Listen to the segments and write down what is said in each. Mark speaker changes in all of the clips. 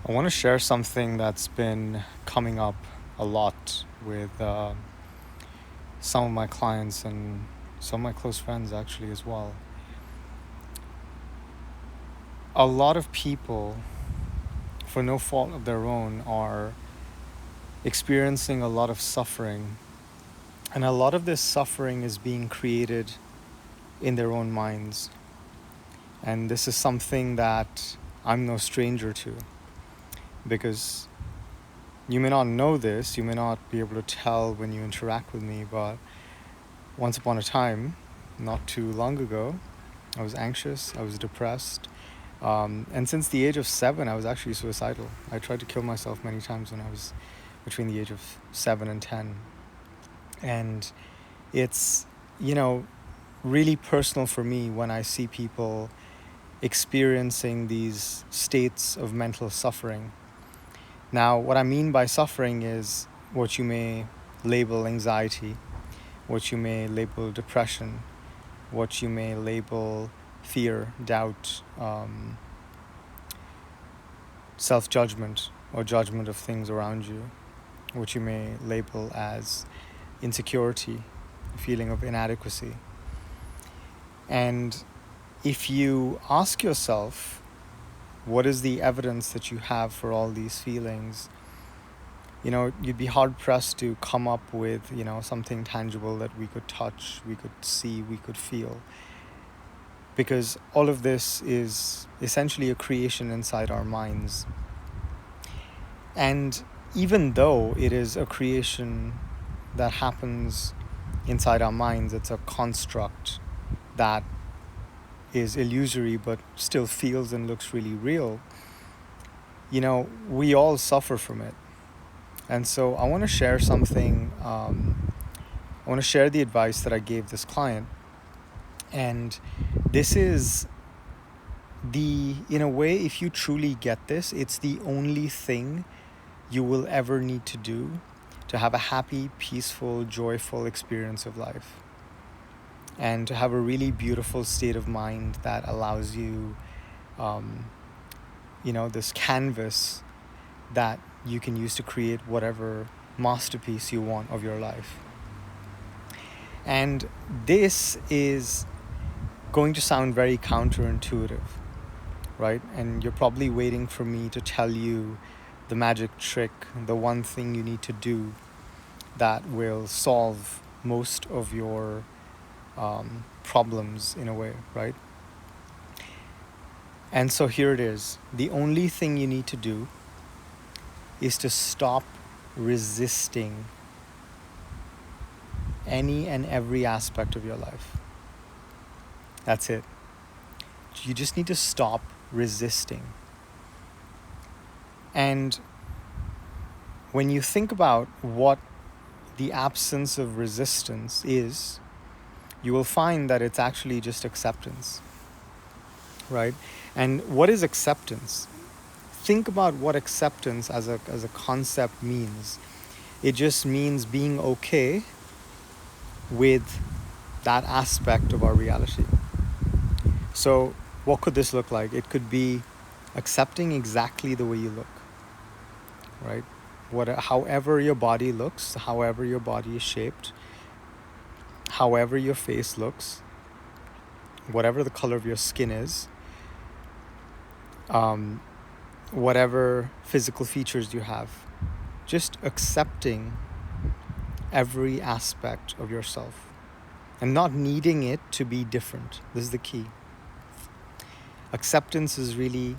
Speaker 1: I want to share something that's been coming up a lot with some of my clients and some of my close friends actually as well. A lot of people, for no fault of their own, are experiencing a lot of suffering. And a lot of this suffering is being created in their own minds. And this is something that I'm no stranger to, because you may not know this, you may not be able to tell when you interact with me, but once upon a time, not too long ago, I was anxious, I was depressed, and since the age of 7, I was actually suicidal. I tried to kill myself many times when I was between the age of 7 and 10. And it's, really personal for me when I see people experiencing these states of mental suffering. Now, what I mean by suffering is what you may label anxiety, what you may label depression, what you may label fear, doubt, self-judgment or judgment of things around you, what you may label as insecurity, a feeling of inadequacy. And if you ask yourself, what is the evidence that you have for all these feelings? You'd be hard-pressed to come up with, something tangible that we could touch, we could see, we could feel. Because all of this is essentially a creation inside our minds. And even though it is a creation that happens inside our minds, it's a construct that is illusory but still feels and looks really real, we all suffer from it. And so I want to share something, I want to share the advice that I gave this client. And this is in a way, if you truly get this, it's the only thing you will ever need to do to have a happy, peaceful, joyful experience of life. And to have a really beautiful state of mind that allows you, this canvas that you can use to create whatever masterpiece you want of your life. And this is going to sound very counterintuitive, right? And you're probably waiting for me to tell you the magic trick, the one thing you need to do that will solve most of your problems in a way, right? And so here it is. The only thing you need to do is to stop resisting any and every aspect of your life. That's it. You just need to stop resisting. And when you think about what the absence of resistance is, you will find that it's actually just acceptance, right? And what is acceptance? Think about what acceptance as a concept means. It just means being okay with that aspect of our reality. So what could this look like? It could be accepting exactly the way you look, right? However your body looks, however your body is shaped, however your face looks, whatever the color of your skin is, whatever physical features you have, just accepting every aspect of yourself and not needing it to be different. This is the key. Acceptance is really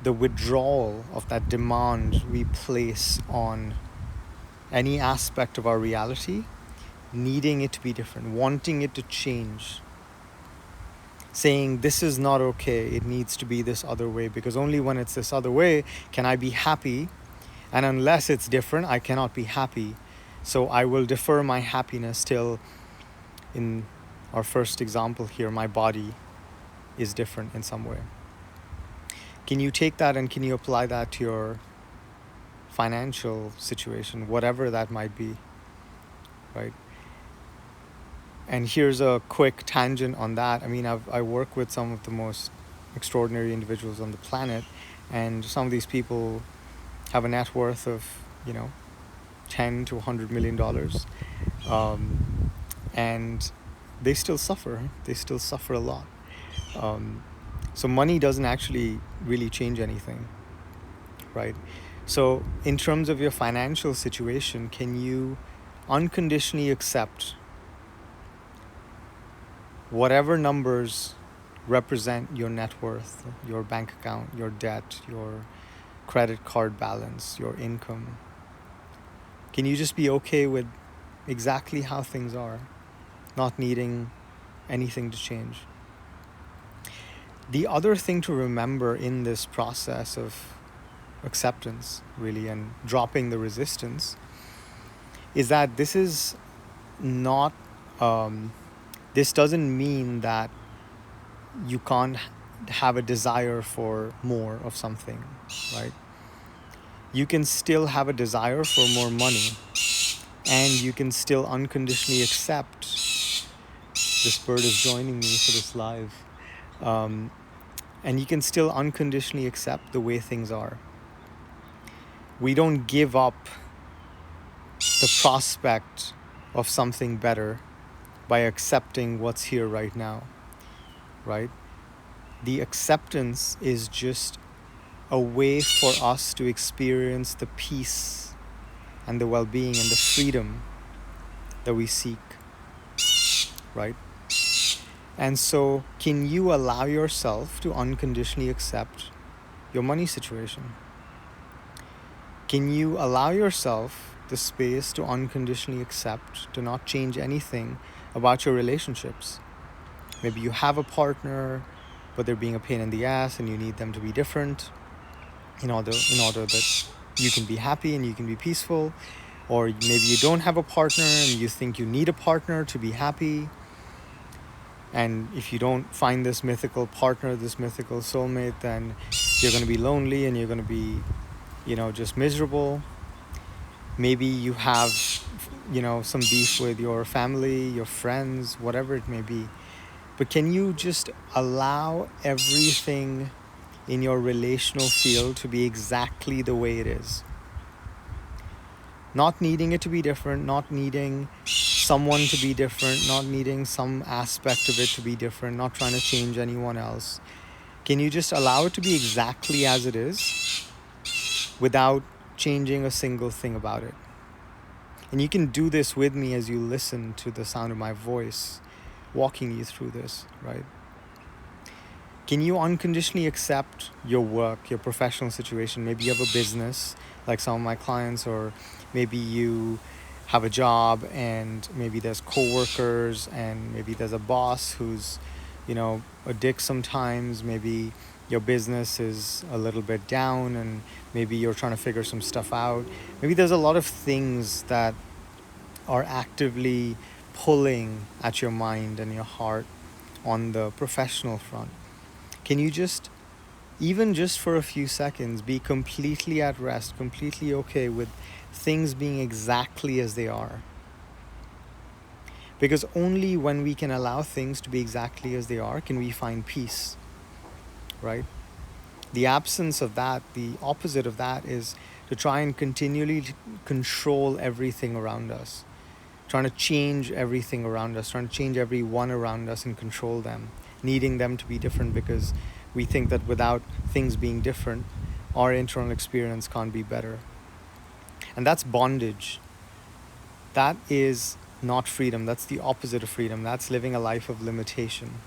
Speaker 1: the withdrawal of that demand we place on any aspect of our reality, needing it to be different, wanting it to change, saying this is not okay, it needs to be this other way, because only when it's this other way can I be happy, and unless it's different, I cannot be happy. So I will defer my happiness till, in our first example here, my body is different in some way. Can you take that and can you apply that to your financial situation, whatever that might be, right? And here's a quick tangent on that. I mean, I work with some of the most extraordinary individuals on the planet, and some of these people have a net worth of, 10 to $100 million, and they still suffer. They still suffer a lot. So money doesn't actually really change anything, right? So in terms of your financial situation, can you unconditionally accept whatever numbers represent your net worth, your bank account, your debt, your credit card balance, your income? Can you just be okay with exactly how things are, not needing anything to change? The other thing to remember in this process of acceptance, really, and dropping the resistance, is that this is not, this doesn't mean that you can't have a desire for more of something, right? You can still have a desire for more money, and you can still unconditionally accept. This bird is joining me for this live. And you can still unconditionally accept the way things are. We don't give up the prospect of something better by accepting what's here right now, right? The acceptance is just a way for us to experience the peace and the well-being and the freedom that we seek, right? And so, can you allow yourself to unconditionally accept your money situation? Can you allow yourself the space to unconditionally accept, to not change anything about your relationships? Maybe you have a partner, but they're being a pain in the ass and you need them to be different in order that you can be happy and you can be peaceful. Or maybe you don't have a partner and you think you need a partner to be happy. And if you don't find this mythical partner, this mythical soulmate, then you're going to be lonely and you're going to be, just miserable. Maybe you have, some beef with your family, your friends, whatever it may be. But can you just allow everything in your relational field to be exactly the way it is? Not needing it to be different, not needing someone to be different, not needing some aspect of it to be different, not trying to change anyone else. Can you just allow it to be exactly as it is without changing a single thing about it? And you can do this with me as you listen to the sound of my voice, walking you through this, right? Can you unconditionally accept your work, your professional situation? Maybe you have a business like some of my clients, or maybe you have a job and maybe there's coworkers and maybe there's a boss who's, a dick sometimes. Maybe your business is a little bit down and maybe you're trying to figure some stuff out. Maybe there's a lot of things that are actively pulling at your mind and your heart on the professional front. Can you just, even just for a few seconds, be completely at rest, completely okay with things being exactly as they are? Because only when we can allow things to be exactly as they are can we find peace, right? The absence of that, the opposite of that, is to try and continually control everything around us, trying to change everything around us, trying to change everyone around us and control them, needing them to be different because we think that without things being different, our internal experience can't be better. And that's bondage. That is not freedom. That's the opposite of freedom. That's living a life of limitation.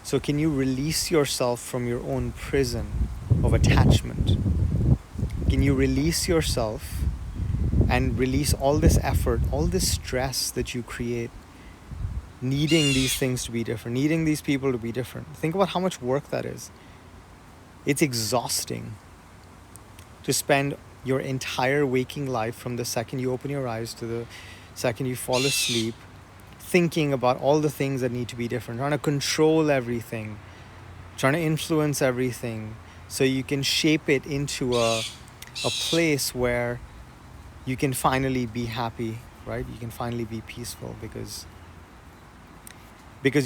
Speaker 1: So can you release yourself from your own prison of attachment? Can you release yourself and release all this effort, all this stress that you create, needing these things to be different, needing these people to be different? Think about how much work that is. It's exhausting to spend your entire waking life, from the second you open your eyes to the second you fall asleep, thinking about all the things that need to be different, trying to control everything, trying to influence everything so you can shape it into a place where you can finally be happy, right? You can finally be peaceful because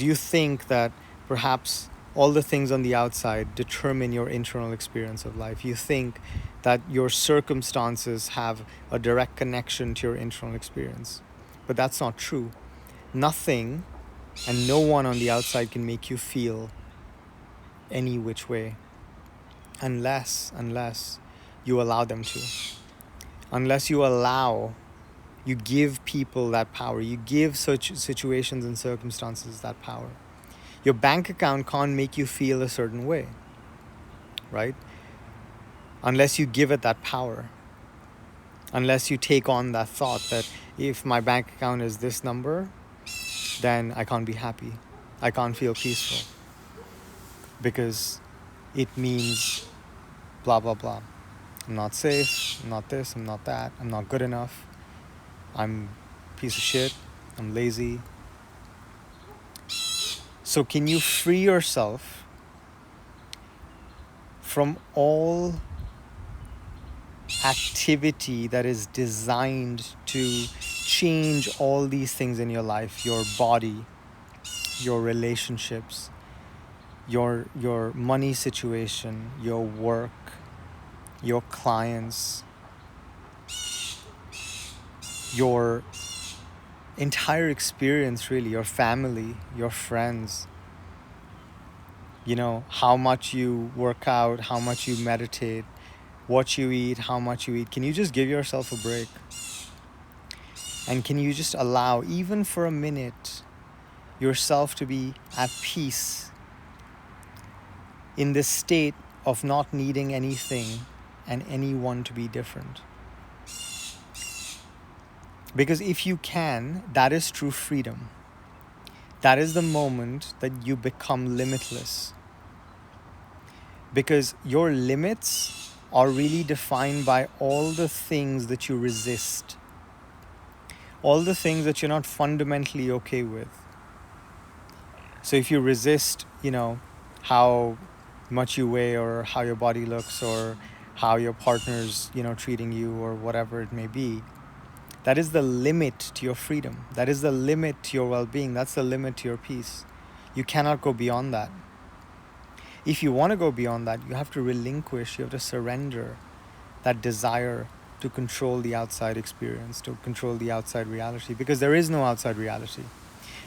Speaker 1: you think that perhaps all the things on the outside determine your internal experience of life. You think that your circumstances have a direct connection to your internal experience. But that's not true. Nothing and no one on the outside can make you feel any which way unless you allow them to. Unless you give people that power. You give such situations and circumstances that power. Your bank account can't make you feel a certain way, right? Unless you give it that power. Unless you take on that thought that if my bank account is this number, then I can't be happy. I can't feel peaceful. Because it means blah, blah, blah. I'm not safe, I'm not this, I'm not that, I'm not good enough, I'm a piece of shit, I'm lazy. So can you free yourself from all activity that is designed to change all these things in your life, your body, your relationships, your money situation, your work, your clients, your entire experience, really, your family, your friends, how much you work out, how much you meditate, what you eat, how much you eat. Can you just give yourself a break? And can you just allow, even for a minute, yourself to be at peace in this state of not needing anything and anyone to be different? Because if you can, that is true freedom. That is the moment that you become limitless. Because your limits are really defined by all the things that you resist. All the things that you're not fundamentally okay with. So if you resist, how much you weigh or how your body looks or how your partner's, treating you or whatever it may be, that is the limit to your freedom. That is the limit to your well-being. That's the limit to your peace. You cannot go beyond that. If you want to go beyond that, you have to relinquish, you have to surrender that desire to control the outside experience, to control the outside reality, because there is no outside reality.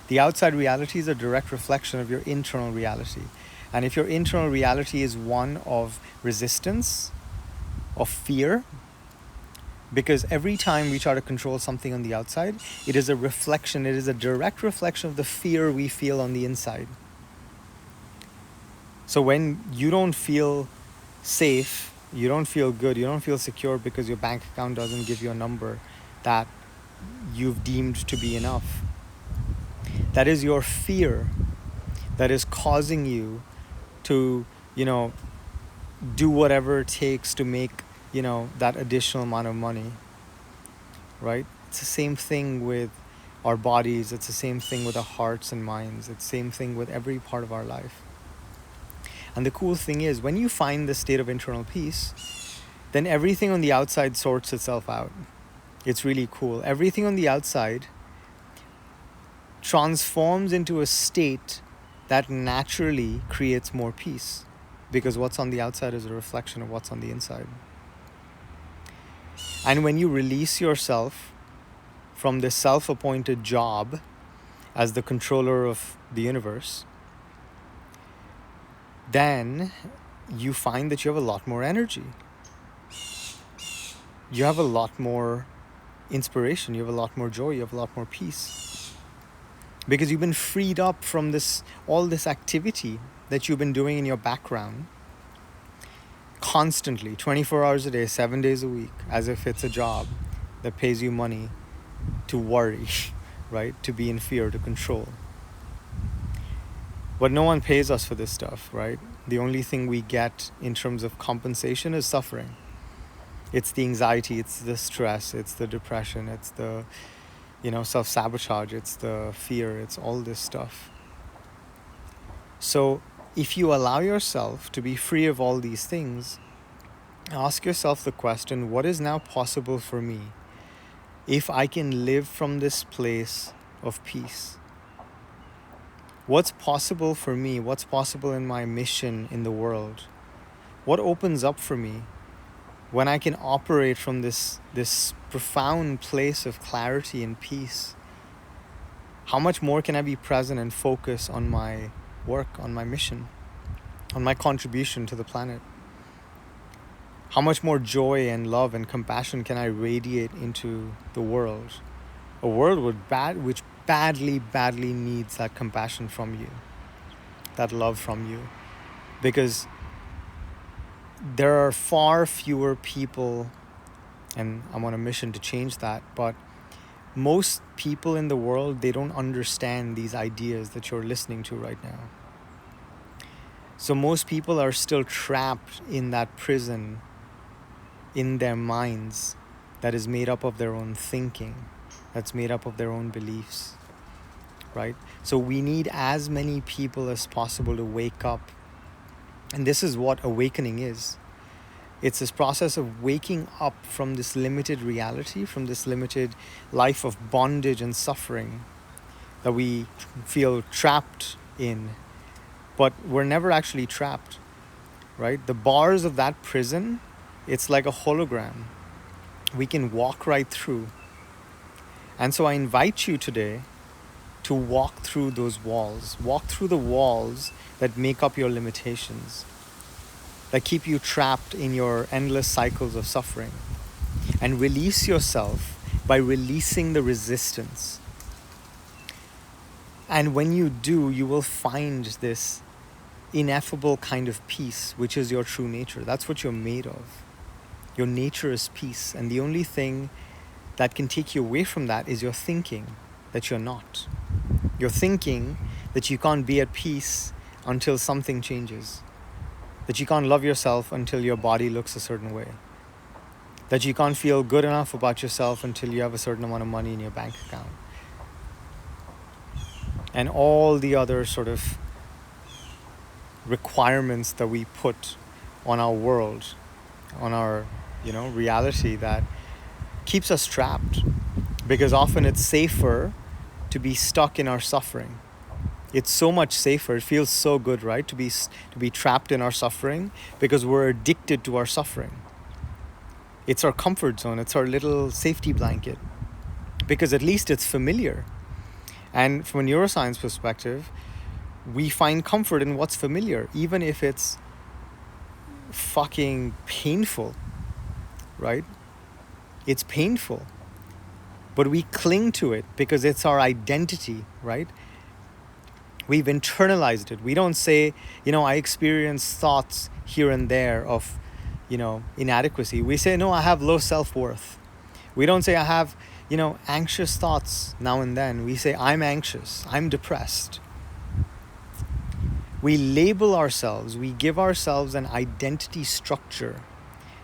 Speaker 1: The outside reality is a direct reflection of your internal reality. And if your internal reality is one of resistance, of fear, because every time we try to control something on the outside, it is a direct reflection of the fear we feel on the inside. So when you don't feel safe, you don't feel good, you don't feel secure because your bank account doesn't give you a number that you've deemed to be enough, that is your fear that is causing you to, do whatever it takes to make, that additional amount of money, right? It's the same thing with our bodies. It's the same thing with our hearts and minds. It's the same thing with every part of our life. And the cool thing is, when you find this state of internal peace, then everything on the outside sorts itself out. It's really cool. Everything on the outside transforms into a state that naturally creates more peace, because what's on the outside is a reflection of what's on the inside. And when you release yourself from this self-appointed job as the controller of the universe, then you find that you have a lot more energy. You have a lot more inspiration. You have a lot more joy. You have a lot more peace. Because you've been freed up from all this activity that you've been doing in your background constantly, 24 hours a day, 7 days a week, as if it's a job that pays you money to worry, right? To be in fear, to control. But no one pays us for this stuff, right? The only thing we get in terms of compensation is suffering. It's the anxiety, it's the stress, it's the depression, it's the, self-sabotage, it's the fear, it's all this stuff. So if you allow yourself to be free of all these things, ask yourself the question, what is now possible for me if I can live from this place of peace? What's possible for me? What's possible in my mission in the world? What opens up for me when I can operate from this profound place of clarity and peace? How much more can I be present and focus on my work, on my mission, on my contribution to the planet? How much more joy and love and compassion can I radiate into the world? A world which badly needs that compassion from you, that love from you. Because there are far fewer people, and I'm on a mission to change that, but most people in the world, they don't understand these ideas that you're listening to right now. So most people are still trapped in that prison in their minds that is made up of their own thinking, that's made up of their own beliefs, right? So we need as many people as possible to wake up. And this is what awakening is. It's this process of waking up from this limited reality, from this limited life of bondage and suffering that we feel trapped in. But we're never actually trapped, right? The bars of that prison, it's like a hologram. We can walk right through. And so I invite you today to walk through those walls. Walk through the walls that make up your limitations, that keep you trapped in your endless cycles of suffering. And release yourself by releasing the resistance. And when you do, you will find this ineffable kind of peace, which is your true nature. That's what you're made of. Your nature is peace. And the only thing that can take you away from that is your thinking that you're not. You're thinking that you can't be at peace until something changes. That you can't love yourself until your body looks a certain way. That you can't feel good enough about yourself until you have a certain amount of money in your bank account. And all the other sort of requirements that we put on our world, on our, reality that keeps us trapped. Because often it's safer to be stuck in our suffering. It's so much safer. It feels so good, right? To be trapped in our suffering because we're addicted to our suffering. It's our comfort zone. It's our little safety blanket because at least it's familiar. And from a neuroscience perspective, we find comfort in what's familiar, even if it's fucking painful, right? It's painful, but we cling to it because it's our identity, right? We've internalized it. We don't say, I experience thoughts here and there of, inadequacy. We say, no, I have low self-worth. We don't say I have, anxious thoughts now and then. We say, I'm anxious, I'm depressed. We label ourselves, we give ourselves an identity structure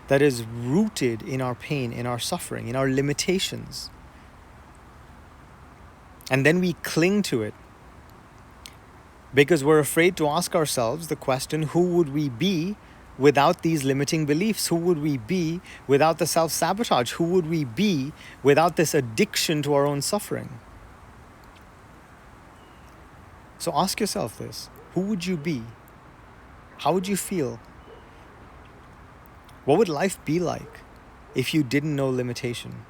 Speaker 1: that is rooted in our pain, in our suffering, in our limitations. And then we cling to it because we're afraid to ask ourselves the question, who would we be without these limiting beliefs? Who would we be without the self-sabotage? Who would we be without this addiction to our own suffering? So ask yourself this. Who would you be? How would you feel? What would life be like if you didn't know limitation?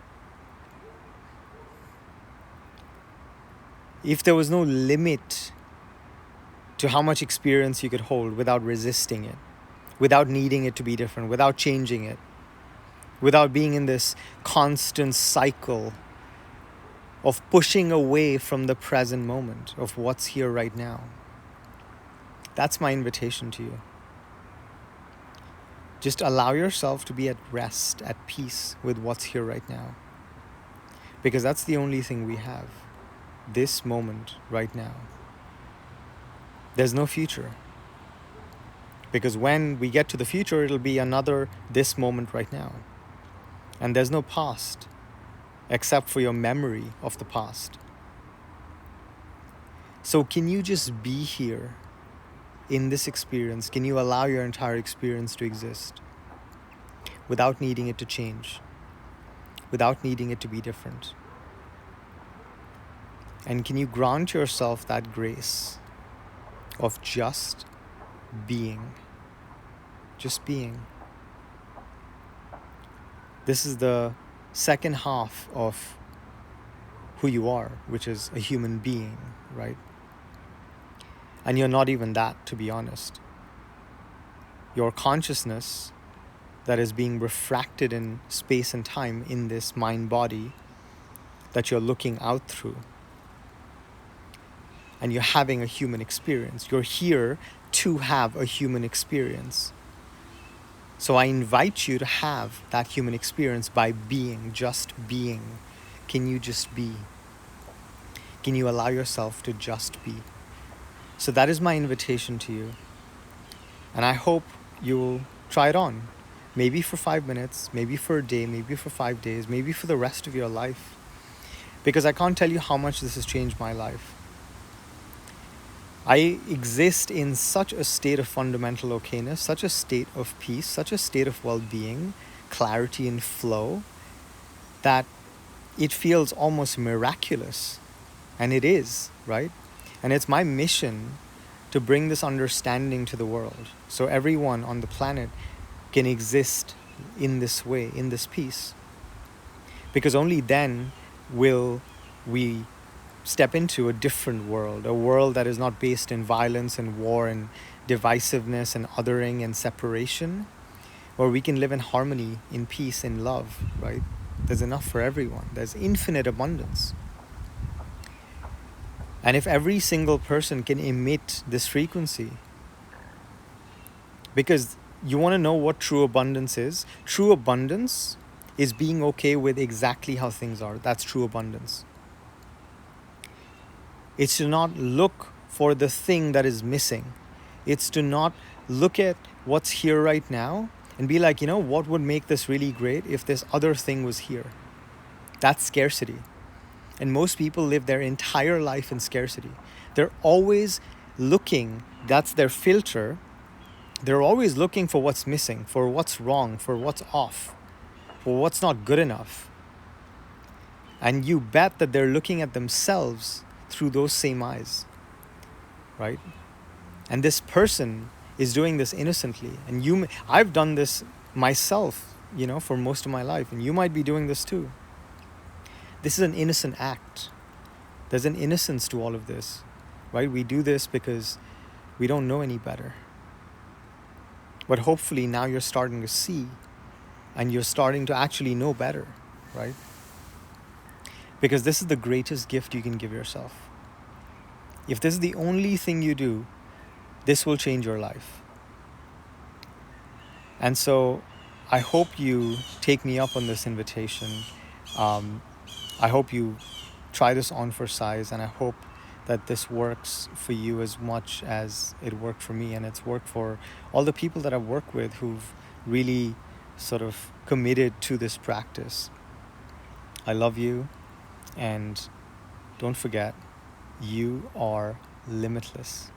Speaker 1: If there was no limit to how much experience you could hold without resisting it, without needing it to be different, without changing it, without being in this constant cycle of pushing away from the present moment, of what's here right now. That's my invitation to you. Just allow yourself to be at rest, at peace with what's here right now. Because that's the only thing we have. This moment right now. There's no future. Because when we get to the future, it'll be another this moment right now. And there's no past, except for your memory of the past. So can you just be here in this experience? Can you allow your entire experience to exist without needing it to change, without needing it to be different? And can you grant yourself that grace of just being. Just being. This is the second half of who you are, which is a human being, right? And you're not even that, to be honest. Your consciousness that is being refracted in space and time in this mind body that you're looking out through. And you're having a human experience. You're here to have a human experience. So I invite you to have that human experience by being, just being. Can you just be? Can you allow yourself to just be? So that is my invitation to you. And I hope you'll try it on. Maybe for 5 minutes, maybe for a day, maybe for 5 days, maybe for the rest of your life. Because I can't tell you how much this has changed my life. I exist in such a state of fundamental okayness, such a state of peace, such a state of well-being, clarity and flow, that it feels almost miraculous. And it is, right? And it's my mission to bring this understanding to the world, so everyone on the planet can exist in this way, in this peace. Because only then will we step into a different world, a world that is not based in violence and war and divisiveness and othering and separation, where we can live in harmony, in peace, in love, right? There's enough for everyone. There's infinite abundance. And if every single person can emit this frequency, because you want to know what true abundance is? True abundance is being okay with exactly how things are. That's true abundance. It's to not look for the thing that is missing. It's to not look at what's here right now and be like, what would make this really great if this other thing was here? That's scarcity. And most people live their entire life in scarcity. They're always looking, that's their filter. They're always looking for what's missing, for what's wrong, for what's off, for what's not good enough. And you bet that they're looking at themselves through those same eyes, right? And this person is doing this innocently. And I've done this myself, for most of my life. And you might be doing this too. This is an innocent act. There's an innocence to all of this, right? We do this because we don't know any better. But hopefully now you're starting to see and you're starting to actually know better, right? Because this is the greatest gift you can give yourself. If this is the only thing you do, this will change your life. And so I hope you take me up on this invitation. I hope you try this on for size, and I hope that this works for you as much as it worked for me, and it's worked for all the people that I've worked with who've really sort of committed to this practice. I love you, and don't forget, you are limitless.